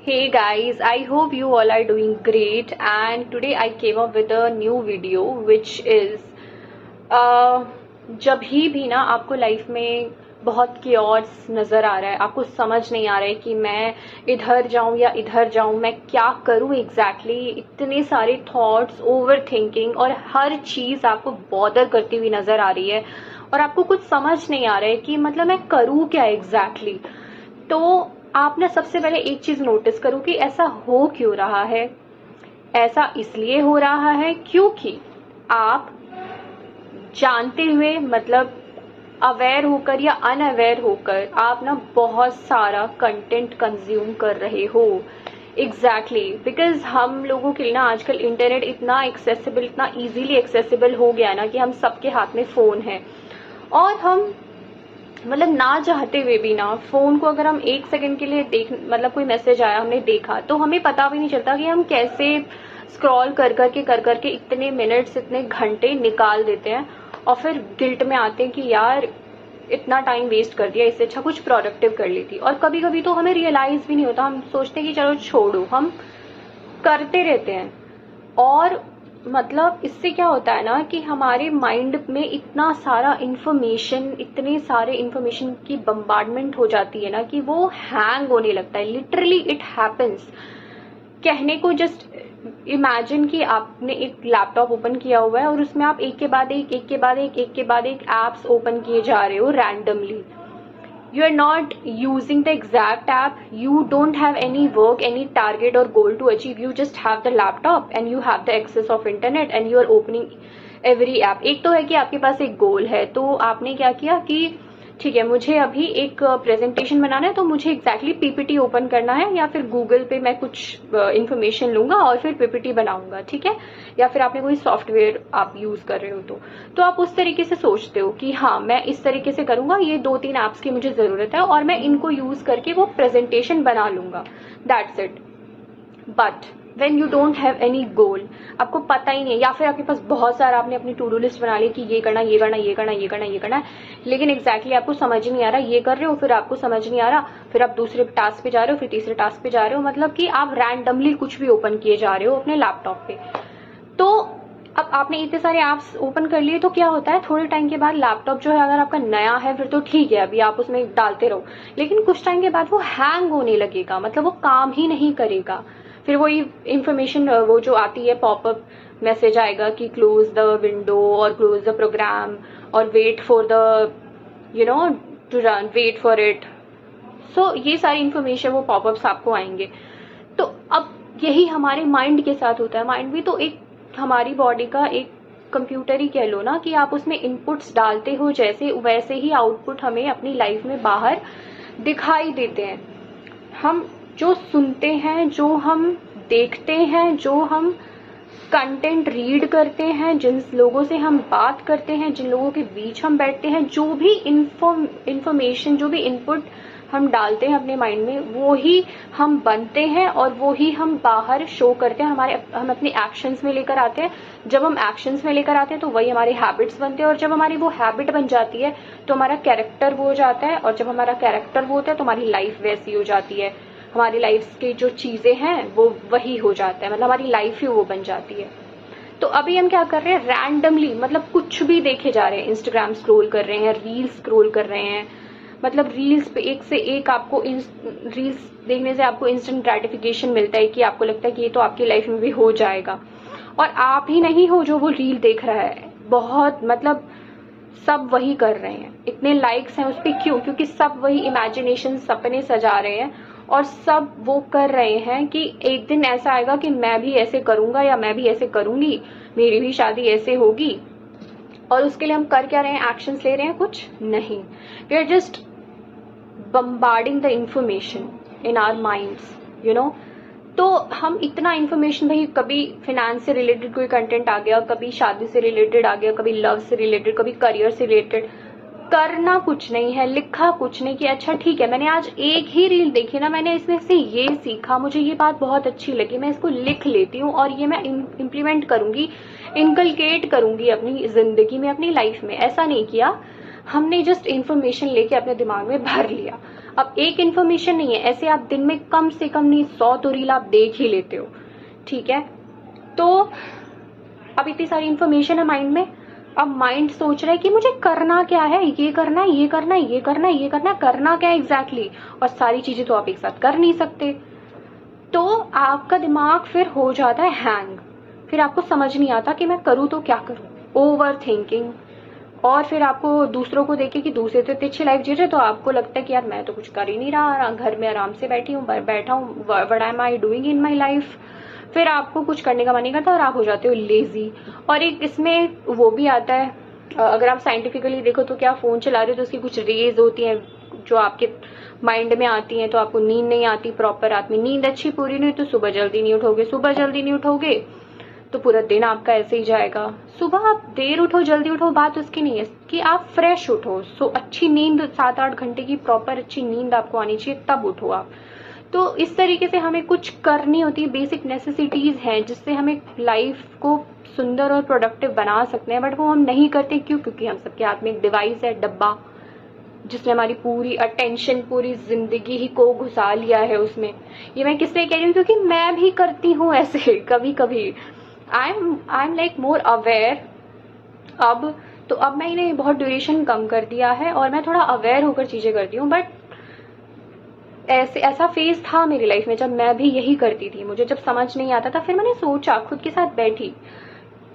Hey guys, I hope you all are doing great, and today I came up with a new video which is uh, जब ही भी ना आपको life में बहुत chaos नज़र आ रहा है, आपको समझ नहीं आ रहा है कि मैं इधर जाऊं या इधर जाऊं, मैं क्या करूं एग्जैक्टली, इतने सारे थॉट्स, ओवर थिंकिंग और हर चीज़ आपको बॉदर करती हुई नज़र आ रही है और आपको कुछ समझ नहीं आ रहा है कि मतलब मैं करूं क्या एग्जैक्टली। तो आप ना सबसे पहले एक चीज नोटिस करो कि ऐसा हो क्यों रहा है। ऐसा इसलिए हो रहा है क्योंकि आप जानते हुए, मतलब अवेयर होकर या अनअवेयर होकर, आप ना बहुत सारा कंटेंट कंज्यूम कर रहे हो। एग्जैक्टली बिकॉज हम लोगों के लिए ना आजकल इंटरनेट इतना एक्सेसिबल, इतना इजीली एक्सेसिबल हो गया ना कि हम सबके हाथ में फोन है और हम मतलब ना चाहते हुए भी ना फोन को अगर हम एक सेकंड के लिए देख, मतलब कोई मैसेज आया हमने देखा तो हमें पता भी नहीं चलता कि हम कैसे स्क्रॉल कर करके इतने मिनट्स, इतने घंटे निकाल देते हैं और फिर गिल्ट में आते हैं कि यार इतना टाइम वेस्ट कर दिया, इससे अच्छा कुछ प्रोडक्टिव कर ली थी। और कभी कभी तो हमें रियलाइज भी नहीं होता, हम सोचते हैं कि चलो छोड़ो, हम करते रहते हैं। और मतलब इससे क्या होता है ना कि हमारे माइंड में इतना सारा इंफॉर्मेशन, इतने सारे इंफॉर्मेशन की बम्बार्डमेंट हो जाती है ना कि वो हैंग होने लगता है। Literally it happens. कहने को जस्ट इमेजिन कि आपने एक लैपटॉप ओपन किया हुआ है और उसमें आप एक के बाद एक एप्स ओपन किए जा रहे हो randomly. You are not using the exact app, you don't have any work, any target or goal to achieve, you just have the laptop and you have the access of internet and you are opening every app। एक तो है कि आपके पास एक गोल है, तो आपने क्या किया कि ठीक है मुझे अभी एक प्रेजेंटेशन बनाना है तो मुझे एग्जैक्टली पीपीटी ओपन करना है, या फिर गूगल पे मैं कुछ इंफॉर्मेशन लूंगा और फिर पीपीटी बनाऊंगा, ठीक है। या फिर आपने कोई सॉफ्टवेयर आप यूज कर रहे हो तो आप उस तरीके से सोचते हो कि हाँ मैं इस तरीके से करूंगा, ये 2-3 एप्स की मुझे जरूरत है और मैं इनको यूज करके वो प्रेजेंटेशन बना लूंगा, that's it. But when you don't have any गोल, आपको पता ही नहीं है, या फिर आपके पास बहुत सारा आपने अपनी टू डू लिस्ट बना ली कि ये करना ये करना ये करना ये करना ये करना है, लेकिन एग्जैक्टली आपको समझ ही नहीं आ रहा, ये कर रहे हो फिर आपको समझ नहीं आ रहा, फिर आप दूसरे टास्क पे जा रहे हो, फिर तीसरे टास्क पे जा रहे हो, मतलब कि आप रैंडमली कुछ भी ओपन किए जा रहे हो अपने लैपटॉप पे। तो अब आपने इतने सारे ऐप्स ओपन कर लिए तो क्या होता है, थोड़े टाइम के बाद लैपटॉप जो है, अगर आपका नया है फिर तो ठीक है, अभी आप उसमें डालते रहो, लेकिन कुछ टाइम के बाद वो हैंग होने लगेगा, मतलब वो काम ही नहीं करेगा। फिर वही इंफॉर्मेशन वो जो आती है, पॉपअप मैसेज आएगा कि क्लोज द विंडो और क्लोज द प्रोग्राम और wait for the to run, wait for it. So ये सारी इंफॉर्मेशन, वो पॉपअप्स आपको आएंगे। तो अब यही हमारे माइंड के साथ होता है। माइंड भी तो एक हमारी बॉडी का एक कंप्यूटर ही कह लो ना, कि आप उसमें इनपुट्स डालते हो जैसे, वैसे ही आउटपुट हमें अपनी लाइफ में बाहर दिखाई देते हैं। हम जो सुनते हैं, जो हम देखते हैं, जो हम कंटेंट रीड करते हैं, जिन लोगों से हम बात करते हैं, जिन लोगों के बीच हम बैठते हैं, जो भी इंफॉर्मेशन, जो भी इनपुट हम डालते हैं अपने माइंड में, वो ही हम बनते हैं और वो ही हम बाहर शो करते हैं, हम अपने एक्शंस में लेकर आते हैं। जब हम एक्शंस में लेकर आते हैं तो वही हमारे हैबिट्स बनते हैं, और जब हमारी वो हैबिट बन जाती है तो हमारा कैरेक्टर वो हो जाता है, और जब हमारा कैरेक्टर वो होता है तो हमारी लाइफ वैसी हो जाती है। हमारी लाइफ की जो चीजें हैं वो वही हो जाता है, मतलब हमारी लाइफ ही वो बन जाती है। तो अभी हम क्या कर रहे हैं, रैंडमली, मतलब कुछ भी देखे जा रहे हैं, इंस्टाग्राम स्क्रॉल कर रहे हैं, रील्स स्क्रॉल कर रहे हैं, मतलब रील्स पे एक से एक आपको रील्स देखने से आपको इंस्टेंट ग्रेटिफिकेशन मिलता है कि आपको लगता है कि ये तो आपकी लाइफ में भी हो जाएगा, और आप ही नहीं हो जो वो रील देख रहा है। बहुत मतलब सब वही कर रहे हैं, इतने लाइक्स हैं उस पर, क्यों? क्योंकि सब वही इमेजिनेशन, सपने सजा रहे हैं और सब वो कर रहे हैं कि एक दिन ऐसा आएगा कि मैं भी ऐसे करूंगा या मैं भी ऐसे करूंगी, मेरी भी शादी ऐसे होगी। और उसके लिए हम कर क्या रहे हैं, एक्शंस ले रहे हैं? कुछ नहीं, we are just bombarding the information in our minds, तो हम इतना इंफॉर्मेशन, भाई कभी फिनेंस से रिलेटेड कोई कंटेंट आ गया, कभी शादी से रिलेटेड आ गया, कभी लव से रिलेटेड, कभी करियर से रिलेटेड। करना कुछ नहीं है, लिखा कुछ नहीं कि अच्छा ठीक है मैंने आज एक ही रील देखी ना, मैंने इसमें से ये सीखा, मुझे ये बात बहुत अच्छी लगी, मैं इसको लिख लेती हूँ और ये मैं इम्प्लीमेंट करूंगी, इनकलकेट करूंगी अपनी जिंदगी में, अपनी लाइफ में। ऐसा नहीं किया, हमने जस्ट इंफॉर्मेशन लेके अपने दिमाग में भर लिया। अब एक इन्फॉर्मेशन नहीं है, ऐसे आप दिन में कम से कम नहीं 100 तो रील आप देख ही लेते हो, ठीक है। तो अब इतनी सारी इन्फॉर्मेशन है माइंड में, अब माइंड सोच रहा है कि मुझे करना क्या है, ये करना है, ये करना है, ये करना है, ये करना है, करना क्या है एग्जैक्टली, और सारी चीजें तो आप एक साथ कर नहीं सकते। तो आपका दिमाग फिर हो जाता है हैंग, फिर आपको समझ नहीं आता कि मैं करूँ तो क्या करूँ, ओवर थिंकिंग। और फिर आपको दूसरों को देखे कि दूसरे तो इतनी अच्छी लाइफ जी रहे, तो आपको लगता है कि यार मैं तो कुछ कर ही नहीं रहा, घर में आराम से बैठा हूँ, what am I doing in my life. फिर आपको कुछ करने का मन नहीं करता और आप हो जाते हो लेजी। और एक इसमें वो भी आता है, अगर आप साइंटिफिकली देखो तो क्या, फोन चला रहे हो तो उसकी कुछ रेज होती हैं जो आपके माइंड में आती हैं, तो आपको नींद नहीं आती प्रॉपर, रात में नींद अच्छी पूरी नहीं, तो सुबह जल्दी नहीं उठोगे, सुबह जल्दी नहीं उठोगे तो पूरा दिन आपका ऐसे ही जाएगा। सुबह आप देर उठो जल्दी उठो, बात उसकी नहीं है कि आप फ्रेश उठो, सो अच्छी नींद 7-8 घंटे की प्रॉपर अच्छी नींद आपको आनी चाहिए, तब उठो आप। तो इस तरीके से हमें कुछ करनी होती है, बेसिक नेसेसिटीज हैं जिससे हमें लाइफ को सुंदर और प्रोडक्टिव बना सकते हैं, बट वो हम नहीं करते। क्यों? क्योंकि हम सबके हाथ में एक डिवाइस है, डब्बा, जिसने हमारी पूरी अटेंशन, पूरी जिंदगी ही को घुसा लिया है उसमें। ये मैं किससे कह रही हूँ, क्योंकि मैं भी करती हूँ ऐसे कभी कभी। I am like more aware अब, तो अब मैंने बहुत ड्यूरेशन कम कर दिया है और मैं थोड़ा अवेयर होकर चीजें करती हूँ। बट ऐसा फेज था मेरी लाइफ में जब मैं भी यही करती थी, मुझे जब समझ नहीं आता था, फिर मैंने सोचा, खुद के साथ बैठी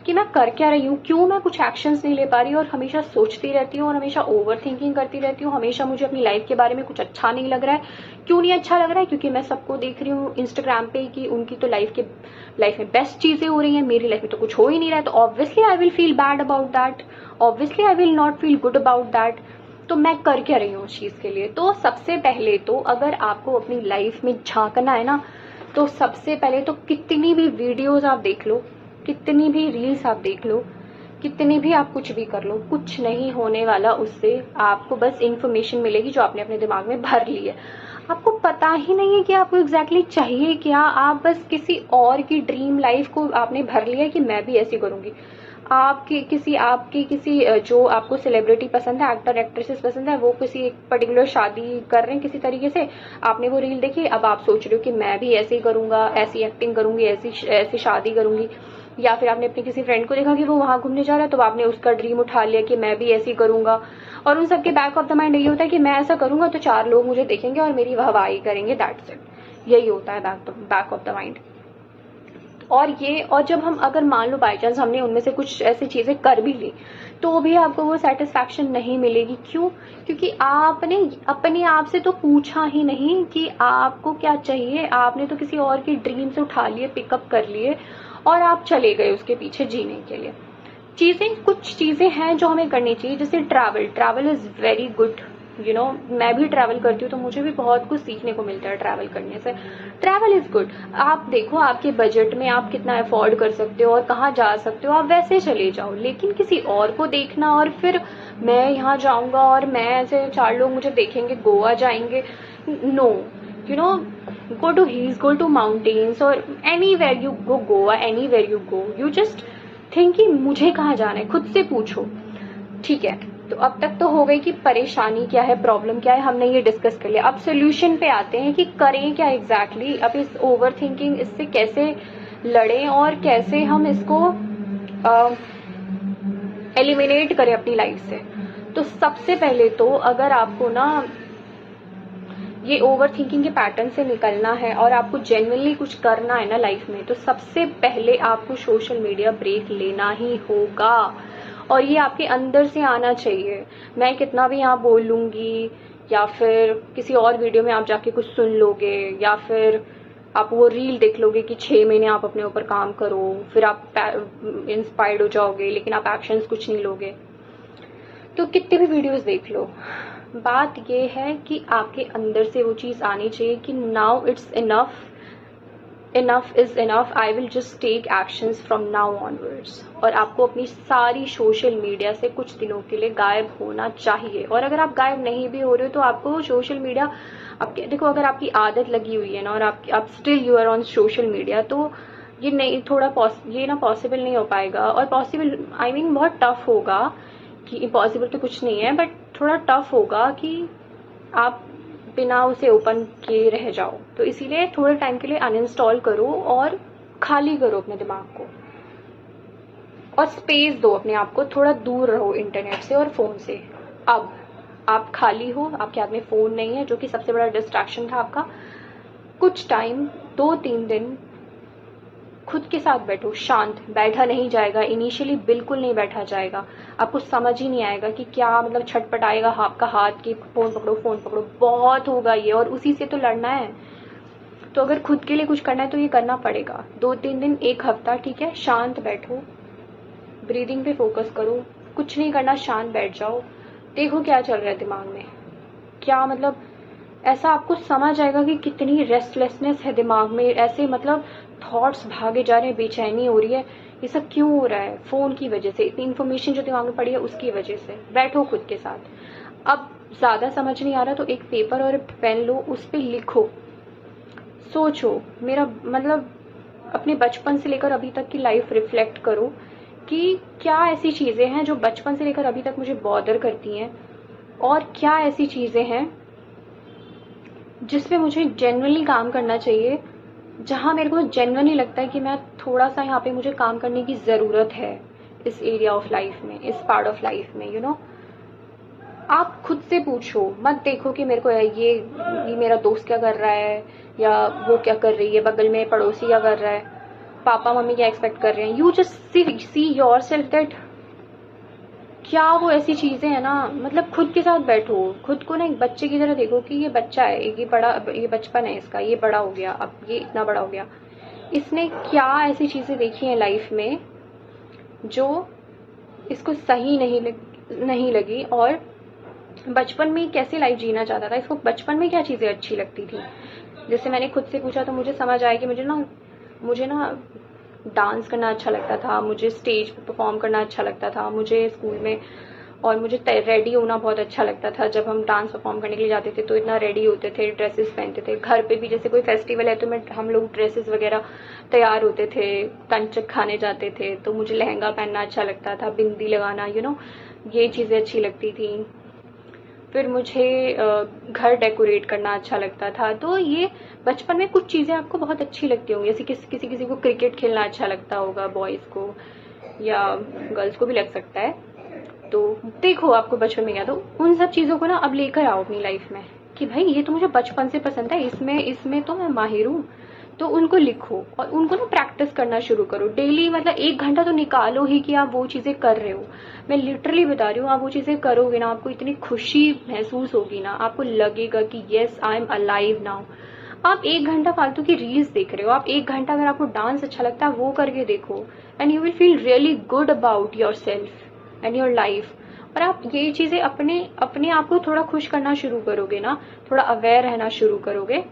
कि मैं कर क्या रही हूँ, क्यों मैं कुछ एक्शंस नहीं ले पा रही, और हमेशा सोचती रहती हूँ और हमेशा ओवर थिंकिंग करती रहती हूँ, हमेशा मुझे अपनी लाइफ के बारे में कुछ अच्छा नहीं लग रहा है। क्यों नहीं अच्छा लग रहा है? क्योंकि मैं सबको देख रही हूँ इंस्टाग्राम पे कि उनकी तो लाइफ में बेस्ट चीजें हो रही हैं, मेरी लाइफ में तो कुछ हो ही नहीं रहा है। तो obviously I will feel bad about that, obviously I will not feel good about that. तो मैं कर क्या रही हूँ उस चीज के लिए? तो सबसे पहले तो अगर आपको अपनी लाइफ में झांकना है ना, तो सबसे पहले तो कितनी भी वीडियोस आप देख लो, कितनी भी रील्स आप देख लो, कितनी भी आप कुछ भी कर लो, कुछ नहीं होने वाला उससे। आपको बस इंफॉर्मेशन मिलेगी जो आपने अपने दिमाग में भर ली है। आपको पता ही नहीं है कि आपको एग्जैक्टली चाहिए क्या, आप बस किसी और की ड्रीम लाइफ को आपने भर लिया कि मैं भी ऐसी करूंगी। आपकी किसी जो आपको सेलिब्रिटी पसंद है, एक्टर एक्ट्रेसेस पसंद है, वो किसी एक पर्टिकुलर शादी कर रहे हैं किसी तरीके से, आपने वो रील देखी, अब आप सोच रहे हो कि मैं भी ऐसे ही करूंगा, ऐसी एक्टिंग करूंगी, ऐसी शादी करूंगी। या फिर आपने अपने किसी फ्रेंड को देखा कि वो वहां घूमने जा रहा है, तो आपने उसका ड्रीम उठा लिया कि मैं भी ऐसे करूंगा। और उन सबके बैक ऑफ द माइंड यही होता है कि मैं ऐसा करूंगा तो 4 लोग मुझे देखेंगे और मेरी वाहवाही करेंगे, दैट्स इट। यही होता है बैक ऑफ द माइंड। और जब हम, अगर मान लो बाई चांस हमने उनमें से कुछ ऐसी चीजें कर भी ली, तो भी आपको वो सेटिस्फैक्शन नहीं मिलेगी। क्यों? क्योंकि आपने अपने आप से तो पूछा ही नहीं कि आपको क्या चाहिए, आपने तो किसी और की ड्रीम से उठा लिए, पिकअप कर लिए और आप चले गए उसके पीछे जीने के लिए। कुछ चीजें हैं जो हमें करनी चाहिए, जैसे ट्रैवल इज वेरी गुड, मैं भी ट्रैवल करती हूँ तो मुझे भी बहुत कुछ सीखने को मिलता है ट्रैवल करने से। Travel is good. आप देखो आपके बजट में आप कितना अफोर्ड कर सकते हो और कहाँ जा सकते हो, आप वैसे चले जाओ। लेकिन किसी और को देखना और फिर मैं यहाँ जाऊंगा और मैं ऐसे 4 लोग मुझे देखेंगे, गोवा जाएंगे, no, go to hills, go to mountains, or anywhere you go, Goa, anywhere you go, you just think कि मुझे कहाँ जाना है, खुद से पूछो, ठीक है। तो अब तक तो हो गई कि परेशानी क्या है, प्रॉब्लम क्या है, हमने ये डिस्कस कर लिया। अब सोल्यूशन पे आते हैं कि करें क्या एग्जैक्टली। अब इस ओवर थिंकिंग, इससे कैसे लड़ें और कैसे हम इसको एलिमिनेट करें अपनी लाइफ से। तो सबसे पहले तो अगर आपको ना ये ओवर थिंकिंग के पैटर्न से निकलना है और आपको जेन्युइनली कुछ करना है ना लाइफ में, तो सबसे पहले आपको सोशल मीडिया ब्रेक लेना ही होगा। और ये आपके अंदर से आना चाहिए। मैं कितना भी यहाँ बोल लूंगी, या फिर किसी और वीडियो में आप जाके कुछ सुन लोगे, या फिर आप वो रील देख लोगे कि 6 महीने आप अपने ऊपर काम करो, फिर आप इंस्पायर्ड हो जाओगे, लेकिन आप एक्शंस कुछ नहीं लोगे। तो कितने भी वीडियोस देख लो, बात ये है कि आपके अंदर से वो चीज आनी चाहिए कि now it's enough, enough is enough, I will just take actions from now onwards. और आपको अपनी सारी सोशल मीडिया से कुछ दिनों के लिए गायब होना चाहिए। और अगर आप गायब नहीं भी हो रहे हो तो आपको सोशल मीडिया, आपके देखो अगर आपकी आदत लगी हुई है ना और आप still you are on social media, तो ये नहीं, ये ना पॉसिबल नहीं हो पाएगा। और पॉसिबल आई मीन बहुत टफ होगा, कि इम्पॉसिबल तो कुछ नहीं है, बट थोड़ा टफ होगा कि आप बिना उसे ओपन किए रह जाओ। तो इसीलिए थोड़े टाइम के लिए अनइंस्टॉल करो और खाली करो अपने दिमाग को, और स्पेस दो अपने आप को, थोड़ा दूर रहो इंटरनेट से और फ़ोन से। अब आप खाली हो, आपके हाथ में फ़ोन नहीं है जो कि सबसे बड़ा डिस्ट्रैक्शन था आपका। कुछ टाइम, 2-3 दिन खुद के साथ बैठो, शांत। बैठा नहीं जाएगा इनिशियली, बिल्कुल नहीं बैठा जाएगा। आपको समझ ही नहीं आएगा कि क्या मतलब, छटपटाएगा आपका हाथ कि फ़ोन पकड़ो फ़ोन पकड़ो, बहुत होगा ये, और उसी से तो लड़ना है। तो अगर खुद के लिए कुछ करना है तो ये करना पड़ेगा। 2-3 दिन, 1 हफ्ता, ठीक है। शांत बैठो, ब्रीदिंग पे फोकस करो, कुछ नहीं करना, शांत बैठ जाओ, देखो क्या चल रहा है दिमाग में, क्या मतलब ऐसा आपको समझ आएगा कि कितनी रेस्टलेसनेस है दिमाग में, ऐसे मतलब थॉट्स भागे जा रहे हैं, बेचैनी हो रही है। ये सब क्यों हो रहा है? फ़ोन की वजह से, इतनी इन्फॉर्मेशन जो दिमाग में पड़ी है उसकी वजह से। बैठो खुद के साथ। अब ज़्यादा समझ नहीं आ रहा तो एक पेपर और पेन लो, उस पर लिखो, सोचो। मेरा मतलब अपने बचपन से लेकर अभी तक की लाइफ रिफ्लेक्ट करो कि क्या ऐसी चीज़ें हैं जो बचपन से लेकर अभी तक मुझे बॉदर करती हैं, और क्या ऐसी चीज़ें हैं जिस पे मुझे जेन्युइनली काम करना चाहिए, जहाँ मेरे को जेन्युइनली लगता है कि मैं थोड़ा सा यहाँ पे मुझे काम करने की ज़रूरत है इस एरिया ऑफ लाइफ में, इस पार्ट ऑफ लाइफ में, आप खुद से पूछो, मत देखो कि मेरे को ये मेरा दोस्त क्या कर रहा है, या वो क्या कर रही है, बगल में पड़ोसी क्या कर रहा है, पापा मम्मी क्या एक्सपेक्ट कर रहे हैं। You just see your self that क्या वो ऐसी चीज़ें हैं ना, मतलब खुद के साथ बैठो, खुद को ना एक बच्चे की तरह देखो कि ये बच्चा है, ये बचपन है इसका, ये बड़ा हो गया, अब ये इतना बड़ा हो गया, इसने क्या ऐसी चीज़ें देखी हैं लाइफ में जो इसको सही नहीं लगी, और बचपन में कैसे लाइफ जीना चाहता था, इसको बचपन में क्या चीज़ें अच्छी लगती थी। जैसे मैंने खुद से पूछा तो मुझे समझ आया कि मुझे ना डांस करना अच्छा लगता था, मुझे स्टेज पर परफॉर्म करना अच्छा लगता था, मुझे स्कूल में, और मुझे रेडी होना बहुत अच्छा लगता था। जब हम डांस परफॉर्म करने के लिए जाते थे तो इतना रेडी होते थे, ड्रेसेस पहनते थे। घर पे भी जैसे कोई फेस्टिवल है तो हम लोग ड्रेसेस वगैरह तैयार होते थे, कंचक खाने जाते थे, तो मुझे लहंगा पहनना अच्छा लगता था, बिंदी लगाना, ये चीज़ें अच्छी लगती थी। फिर मुझे घर डेकोरेट करना अच्छा लगता था। तो ये बचपन में कुछ चीज़ें आपको बहुत अच्छी लगती होंगी, जैसे किसी को क्रिकेट खेलना अच्छा लगता होगा, बॉयज़ को, या गर्ल्स को भी लग सकता है। तो देखो आपको बचपन में क्या, तो उन सब चीज़ों को ना अब लेकर आओ अपनी लाइफ में कि भाई ये तो मुझे बचपन से पसंद है, इसमें तो मैं माहिर हूँ। तो उनको लिखो और उनको ना प्रैक्टिस करना शुरू करो डेली, मतलब 1 घंटा तो निकालो ही कि आप वो चीज़ें कर रहे हो। मैं लिटरली बता रही हूँ, आप वो चीज़ें करोगे ना, आपको इतनी खुशी महसूस होगी ना, आपको लगेगा कि yes I am alive now. आप 1 घंटा फालतू की रील्स देख रहे हो, आप 1 घंटा अगर आपको डांस अच्छा लगता है वो करके देखो, and you will feel really good about your self and your life. और आप ये चीज़ें अपने आप को थोड़ा खुश करना शुरू करोगे ना, थोड़ा अवेयर रहना शुरू करोगे,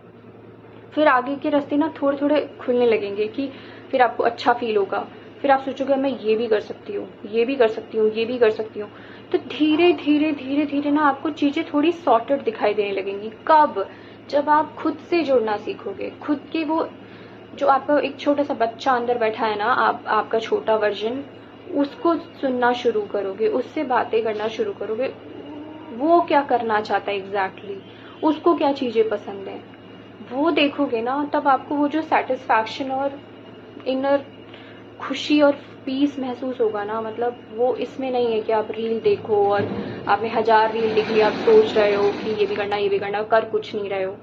फिर आगे के रास्ते ना थोड़े थोड़े खुलने लगेंगे कि फिर आपको अच्छा फील होगा। फिर आप सोचोगे मैं ये भी कर सकती हूँ, ये भी कर सकती हूँ, ये भी कर सकती हूँ। तो धीरे धीरे ना आपको चीज़ें थोड़ी सॉर्टेड दिखाई देने लगेंगी। कब? जब आप खुद से जुड़ना सीखोगे, खुद के वो जो आपका एक छोटा सा बच्चा अंदर बैठा है ना, आपका छोटा वर्जन, उसको सुनना शुरू करोगे, उससे बातें करना शुरू करोगे। वो क्या करना चाहता है एग्जैक्टली, उसको क्या चीज़ें पसंद है, वो देखोगे ना, तब आपको वो जो सेटिस्फैक्शन और इनर खुशी और पीस महसूस होगा ना, मतलब वो इसमें नहीं है कि आप रील देखो और आपने 1000 रील देख ली, आप सोच रहे हो कि ये भी करना, कर कुछ नहीं रहे हो।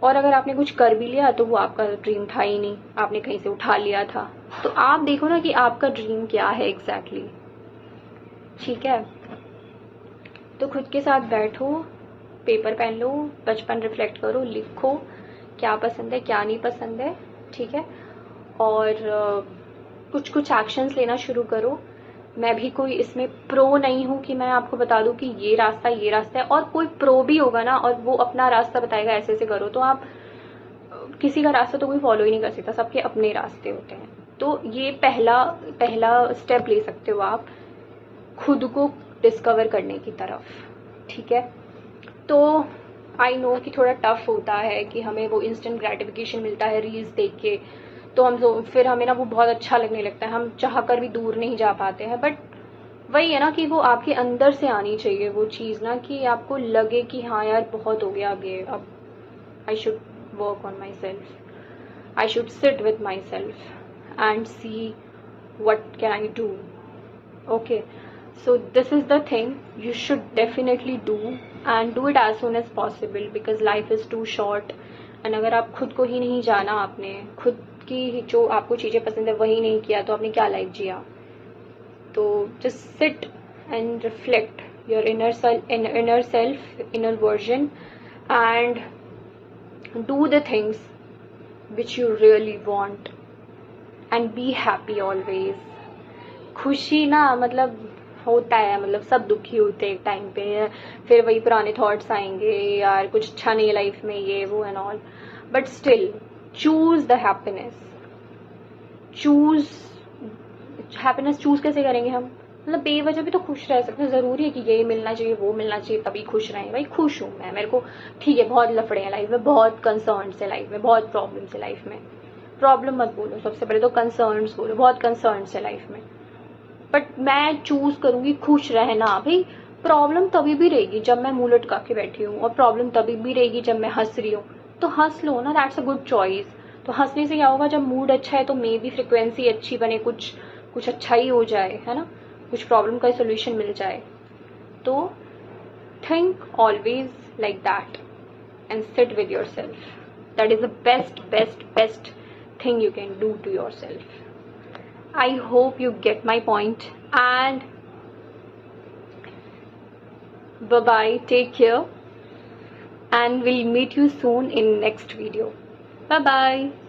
और अगर आपने कुछ कर भी लिया तो वो आपका ड्रीम था ही नहीं, आपने कहीं से उठा लिया था। तो आप देखो ना कि आपका ड्रीम क्या है एग्जैक्टली। ठीक है, तो खुद के साथ बैठो, पेपर पेन लो, बचपन रिफ्लेक्ट करो, लिखो क्या पसंद है क्या नहीं पसंद है, ठीक है। और कुछ कुछ एक्शंस लेना शुरू करो। मैं भी कोई इसमें प्रो नहीं हूँ कि मैं आपको बता दूँ कि ये रास्ता है, और कोई प्रो भी होगा ना और वो अपना रास्ता बताएगा ऐसे ऐसे करो, तो आप किसी का रास्ता तो कोई फॉलो ही नहीं कर सकता, सबके अपने रास्ते होते हैं। तो ये पहला स्टेप ले सकते हो आप खुद को डिस्कवर करने की तरफ, ठीक है। तो आई नो कि थोड़ा टफ होता है कि हमें वो इंस्टेंट ग्रेटिफिकेशन मिलता है रील्स देख के, तो फिर हमें ना वो बहुत अच्छा लगने लगता है, हम चाह कर भी दूर नहीं जा पाते हैं। बट वही है ना कि वो आपके अंदर से आनी चाहिए वो चीज़ ना, कि आपको लगे कि हाँ यार बहुत हो गया अब ये, अब I should work on my self, I should sit with myself and see what can I do. Okay, so this is the thing you should definitely do, and do it as soon as possible because life is too short. And अगर आप खुद को ही नहीं जाना, आपने खुद की जो आपको चीज़ें पसंद है वही नहीं किया, तो आपने क्या लाइफ जिया? तो just sit and reflect your inner self, inner version, and do the things which you really want and be happy always. खुशी ना मतलब होता है, मतलब सब दुखी होते हैं एक टाइम पे, फिर वही पुराने थॉट्स आएंगे यार कुछ अच्छा नहीं है लाइफ में, ये वो and all, but still choose the happiness. Choose happiness choose कैसे करेंगे हम? मतलब बेवजह भी तो खुश रह सकते हैं, जरूरी है कि ये मिलना चाहिए वो मिलना चाहिए तभी खुश रहें? भाई खुश हूं मैं, मेरे को ठीक है, बहुत लफड़े हैं लाइफ में, बहुत कंसर्न्स है लाइफ में, बहुत प्रॉब्लम्स है लाइफ में। प्रॉब्लम मत बोलो, सबसे पहले तो कंसर्न्स बोलो, बहुत कंसर्न्स है लाइफ में, बट मैं चूज करूंगी खुश रहना। भाई प्रॉब्लम तभी भी रहेगी जब मैं मुंह लटका के बैठी हूँ, और प्रॉब्लम तभी भी रहेगी जब मैं हंस रही हूँ, तो हंस लो ना, दैट्स अ गुड चॉइस। तो हंसने से क्या होगा, जब मूड अच्छा है तो मे बी फ्रिक्वेंसी अच्छी बने, कुछ कुछ अच्छा ही हो जाए, है ना, कुछ प्रॉब्लम का सोल्यूशन मिल जाए। तो think always like that and sit with your self, that is the best best best thing you can do to yourself. I hope you get my point, and bye bye, take care, and we'll meet you soon in next video. Bye bye.